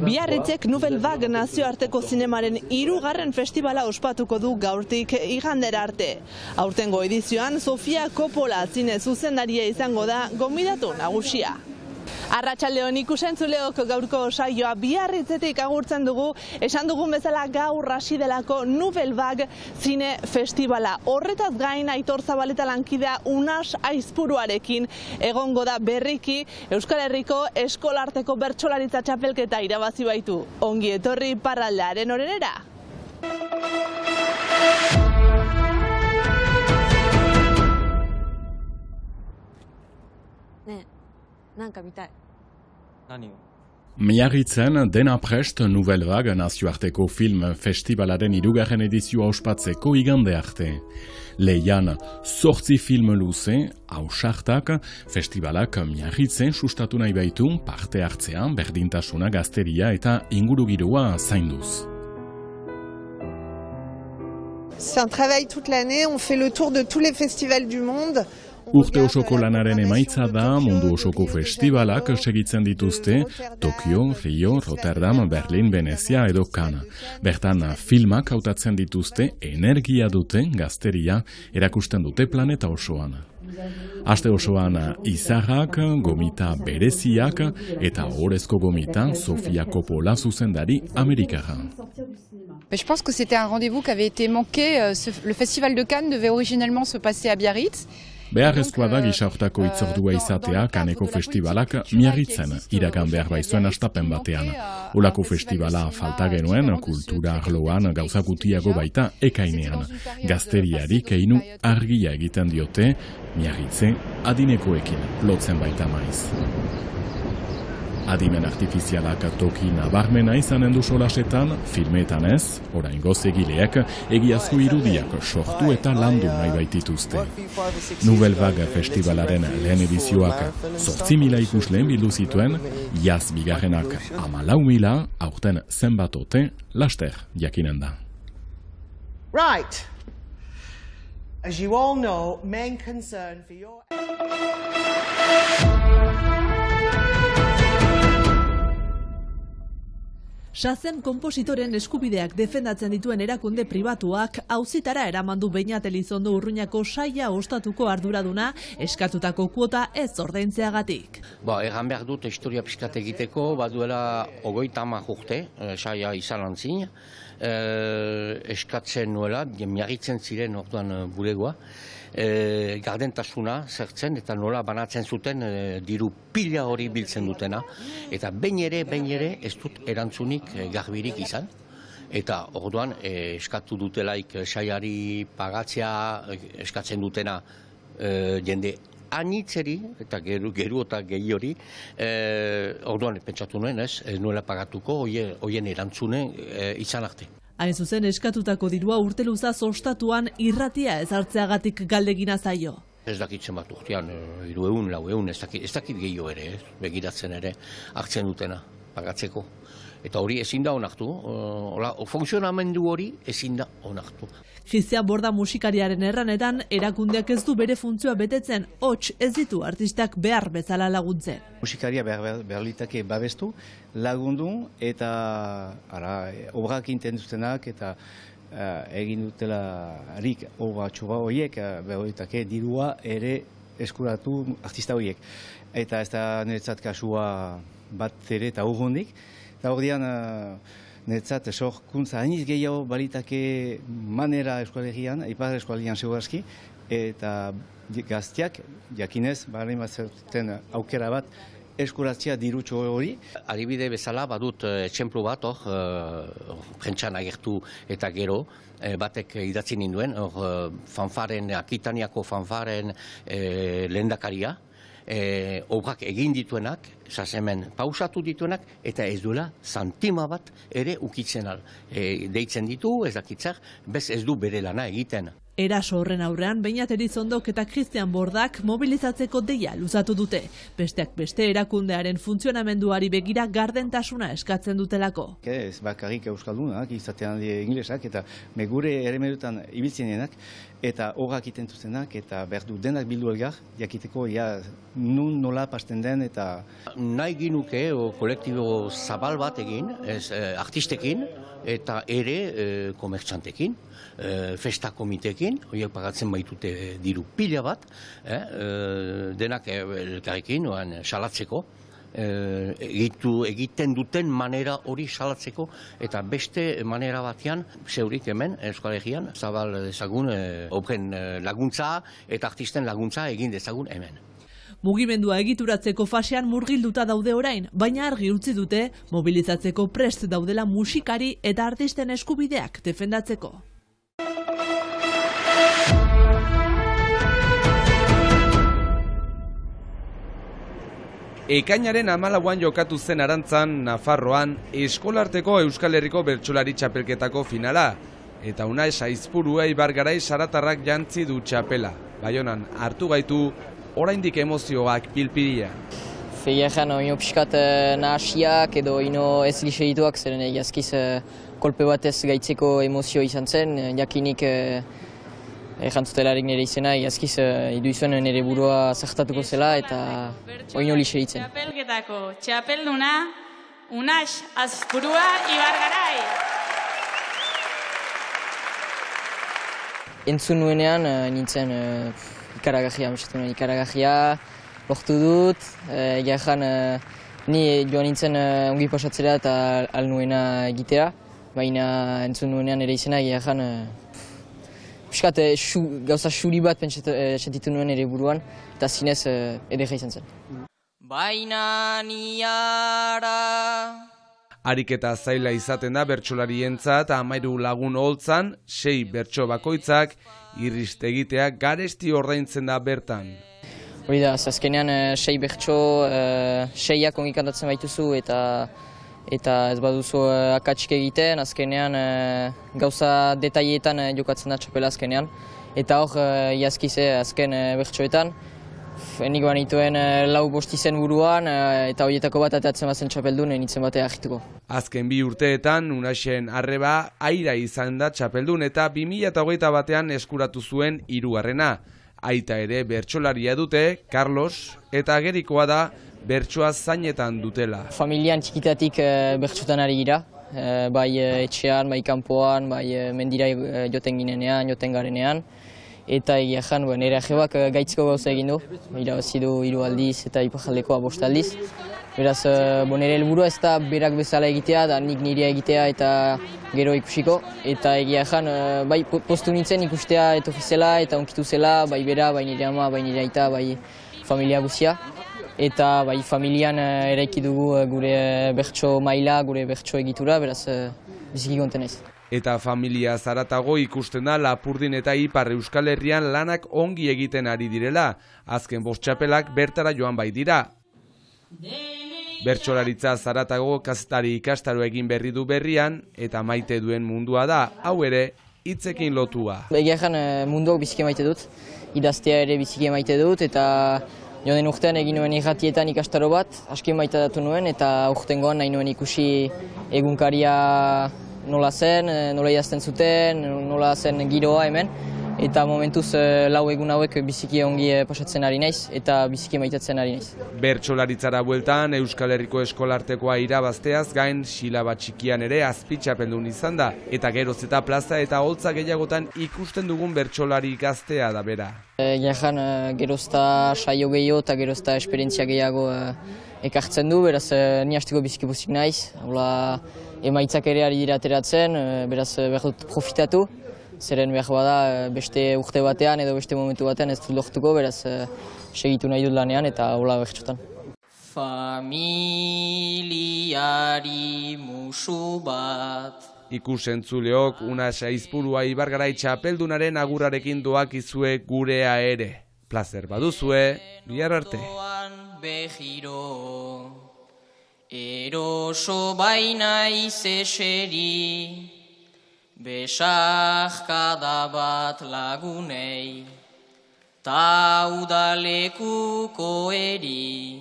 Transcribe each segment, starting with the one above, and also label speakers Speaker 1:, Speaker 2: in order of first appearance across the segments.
Speaker 1: Biarritzek Nouvelle Vague nazioarteko zinemaren 3. festivala ospatuko du gaurtik igandera arte. Aurtengo edizioan Sofia Coppola zine zuzendaria izango da gonbidatu nagusia. Arratsaldeon ikusentzuleok gaurko saioa Biarritzetik agurtzen dugu, esan dugun bezala gaur hasi delako Nouvelle Vague zine festivala. Horretaz gain Aitor Zabaleta lankidea Unas Aizpuruarekin egongo da berriki Euskal Herriko eskolarteko bertsolaritza txapelketa irabazi baitu. Ongi etorri parraldearen orenera.
Speaker 2: なんか見たい。
Speaker 3: 何を
Speaker 4: Miarritzen dena prest Nouvelle Vague nazioarteko film festivalaren 3. edizioa ospatzeko igande arte. Leian 8 film luze, ausartak, festivalak Miarritzen sustatu nahi baitu parte hartzean, berdintasuna, gazteria eta ingurugiroa zainduz.
Speaker 5: C'est un travail toute l'année, on fait le tour de tous les festivals du monde.
Speaker 4: Urte osoko lanaren emaitza da mundu osoko festivalak segitzen dituzte Tokio, Rio, Rotterdam, Berlin, Venezia edo Cannes. Bertan filmak hautatzen dituzte energia duten gazteria erakusten dute planeta osoan. Aste osoan izarrak, gomita bereziak eta ohorezko gomita Sofia Coppola zuzendari amerikarra.
Speaker 6: Je pense que c'était un rendez-vous qui avait été manqué. Le festival de Cannes devait originellement se passer à Biarritz.
Speaker 4: Beharrezkoa da gisa hortako hitzordua izatea Canneseko festivalak Miarritzen iragan behar baizuen astapen batean. Olako festivala falta genuen kultura arloan gauza gutiago baita ekainean. Gazteriari keinu argia egiten diote Miarritze adinekoekin lotzen baita maiz. Adimen artifizialak toki nabarmena izanen du solasetan, filmetan ez, oraingoz egileak egiazko irudiak sortu eta landu nahi baitituzte. Nouvelle Vague festivalaren lehen edizioak 8.000 ikusleen bildu zituen, jaz bigarrenak 14.000, aurten zenbat ote, laster jakinen da.
Speaker 7: Right. As you all know, main concern for your...
Speaker 1: Sazen konpositoren eskubideak defendatzen dituen erakunde pribatuak auzitara eraman du Beñat Elizondo Urruñako saia ostatuko arduraduna eskatutako kuota ez ordaintzeagatik.
Speaker 3: Egan behar dut historia pixkat egiteko, baduela 30 urte, saia izan antzin, eskatzen nuela, miarritzen ziren orduan bulegoa, gardentasuna zertzen eta nola banatzen zuten diru pila hori biltzen dutena. Eta behin ere ez dut erantzunik garbirik izan. Eta orduan eskatu dutelaik saiari pagatzea eskatzen dutena jende anitzeri eta geru eta gehi hori, orduan pentsatu nuen ez nuela pagatuko hoien erantzune izan arte.
Speaker 1: Hain zuzen eskatutako dirua urteluzaz ostatuan irratia ezartzeagatik galdegina zaio.
Speaker 3: Ez dakitzen bat urtean, 300, 400, ez dakit gehiago ere, begiratzen ere, hartzen dutena, pagatzeko. Eta hori ezin da onartu, funtzionamendu hori ezin da onartu.
Speaker 1: Gizia Borda musikariaren erranetan, erakundeak ez du bere funtzioa betetzen, hots ez ditu artistak behar bezala laguntzen.
Speaker 8: Musikaria behar litake babestu, lagundu eta obrak intendutenak eta egin dutelarik obra txoba horiek, behar litake dirua ere eskuratu artista horiek. Eta ez da niretzat kasua bat ere eta urrundik. Eta hor dian, netzat sorkuntza hainiz gehiago balitake manera eskualerian, ipar eskualerian segurazki, eta gaztiak, jakinez, baren bat zerten aukera bat, eskuratzea dirutxo hori.
Speaker 3: Adibide bezala badut txemplu bat, prentxan agertu eta gero, batek idatzi ninduen, fanfaren, Akitaniako fanfaren lehendakaria, obrak egin dituenak, hemen pausatu dituenak, eta ez duela santima bat ere ukitzen al. Deitzen ditu, ez dakitzak, bez ez du bere lana egiten.
Speaker 1: Eraso horren aurrean Beñat Elizondok eta Christian Bordak mobilizatzeko deia luzatu dute. Besteak beste erakundearen funtzionamenduari begira gardentasuna eskatzen dutelako.
Speaker 8: Ez bakarrik euskaldunak, izatean inglesak eta gure eremerutan ibiltzenenak eta horrak itentuzenak eta behar du denak bildu elgar, jakiteko nun nola pasten den eta...
Speaker 3: Nahi ginuke kolektibo zabal bat egin, artistekin eta ere komertxantekin, festa komitekin, horiek pagatzen baitute diru pila bat, denak elkarrekin, salatzeko, egiten duten manera hori salatzeko eta beste manera batean zeurik hemen Euskal Herrian zabal dezagun obren laguntza eta artisten laguntza egin dezagun hemen.
Speaker 1: Mugimendua egituratzeko fasean murgilduta daude orain, baina argi utzi dute mobilizatzeko prest daudela musikari eta artisten eskubideak defendatzeko.
Speaker 9: Ekainaren 14an jokatu zen Arantzan, Nafarroan, eskolarteko Euskal Herriko bertsolari txapelketako finala. Eta Unai Saizpurua Ibargarai saratarrak jantzi du txapela. Baionan hartu gaitu, oraindik emozioak pilpiria.
Speaker 10: Feiean oino pixkat nahasiak edo ino ez gixerituak, zeren egazkiz kolpe batez gaitzeko emozio izan zen, jakinik jantzutelarik nire izena, egazkiz idu izan nire burua zertatuko zela eta oino lixeritzen.
Speaker 11: Txapelketako txapelduna Unai Saizpurua Ibargarai.
Speaker 10: Entzun nuenean nintzen ikaragajia, lortu dut, egiajan ni joan nintzen ongi pasatzera eta alnuena egitea, baina entzun nuenean ere izena egiajan piskat gauza xuri bat sentitu nuen ere buruan eta zinez edera izan zen. Baina niara...
Speaker 9: Ariketa zaila izaten da bertsolarientzat 13 lagun holtzan, 6 bertso bakoitzak, irristegiteak garesti ordaintzen da bertan.
Speaker 10: Hori da, azkenean 6 bertso, 6ak ongi kantatzen baituzu eta ez baduzu akatsik egiten, azkenean gauza detaietan jokatzen da txapela azkenean. Eta hor, iazkize azken bertsoetan, nik banituen 4-5 izen buruan eta horietako bat atatzen bazen txapeldun nintzen batea agituko.
Speaker 9: Azken 2 urteetan Unaixen arreba aira izan da txapeldun eta 2021 batean eskuratu zuen 3. Aita ere bertsolaria dute, Carlos, eta agerikoa da bertsoa zainetan dutela.
Speaker 10: Familian txikitatik bertsotan ari gira, bai etxean, bai kanpoan, bai mendira joten ginenean, joten garenean. Eta egia jan, nire ajebak gaitzko gauza egin du, irabazi du 3 aldiz eta iparjaldekoa 5 aldiz. Beraz, nire helburua ez da berak bezala egitea, da nik nire egitea eta gero ikusiko. Eta egia jan, bai postu nintzen ikustea etofizela eta onkitu zela, bai bera, bai nire ama, bai nire aita, bai familia guzia. Eta bai familian eraiki dugu gure bertso maila, gure bertso egitura, beraz biziki konten naiz.
Speaker 9: Eta familia zaratago ikusten da Lapurdin eta Ipar Euskal Herrian lanak ongi egiten ari direla, azken 5 txapelak bertara joan bai dira. Bertsolaritza zaratago kazetari ikastaro egin berri du berrian eta maite duen mundua da, hau ere hitzekin lotua.
Speaker 10: Egiajan munduak biziki maite dut, idaztea ere biziki maite dut eta joan den urtean egin nuen irratietan ikastaro bat, aski maite datu nuen eta urtengoan nahi nuen ikusi egunkaria nola zen, nola idazten zuten, nola zen giroa hemen. Eta momentuz 4 egun hauek biziki ongi pasatzen ari naiz eta biziki maitatzen ari naiz.
Speaker 9: Bertsolaritzara bueltan Euskal Herriko eskolartekoa irabazteaz gain silaba txikian ere azpitxapeldun izan da. Eta geroz eta plaza eta holtza gehiagotan ikusten dugun bertsolari gaztea da bera.
Speaker 10: Jahan gerozta saio gehiago eta gerozta esperientzia gehiago ekartzen du, beraz ni hasteko biziki pozik naiz. Emaitzak ere ari dira ateratzen, beraz behar dut profitatu. Zeren behar bada beste urte batean edo beste momentu batean ez dut lortuko, beraz segitu nahi dut lanean eta hola bertxotan. Familiari musu bat.
Speaker 9: Ikusentzuleok Unai Saizpurua Ibargarai txapeldunaren agurrarekin doakizue gurea ere. Plazer baduzue, bihar arte.
Speaker 10: Eroso baina izeseri, besarkada bat lagunei, ta udalekuko eri,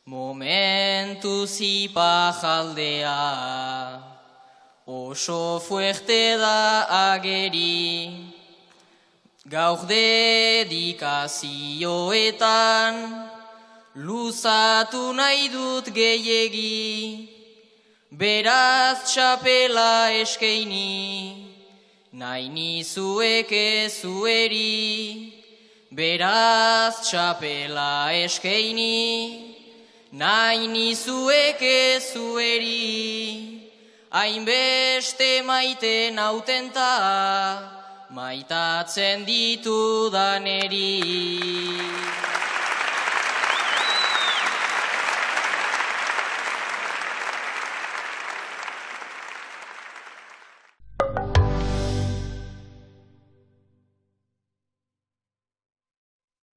Speaker 10: momentu zipajaldea, oso fuerte da ageri, gaur dedikazioetan, luzatu nahi dut gehiegi, beraz txapela eskeini, nahi nizuek ezueri, beraz txapela eskeini, nahi nizuek ezueri, hainbeste maite nautenta, maitatzen ditudaneri.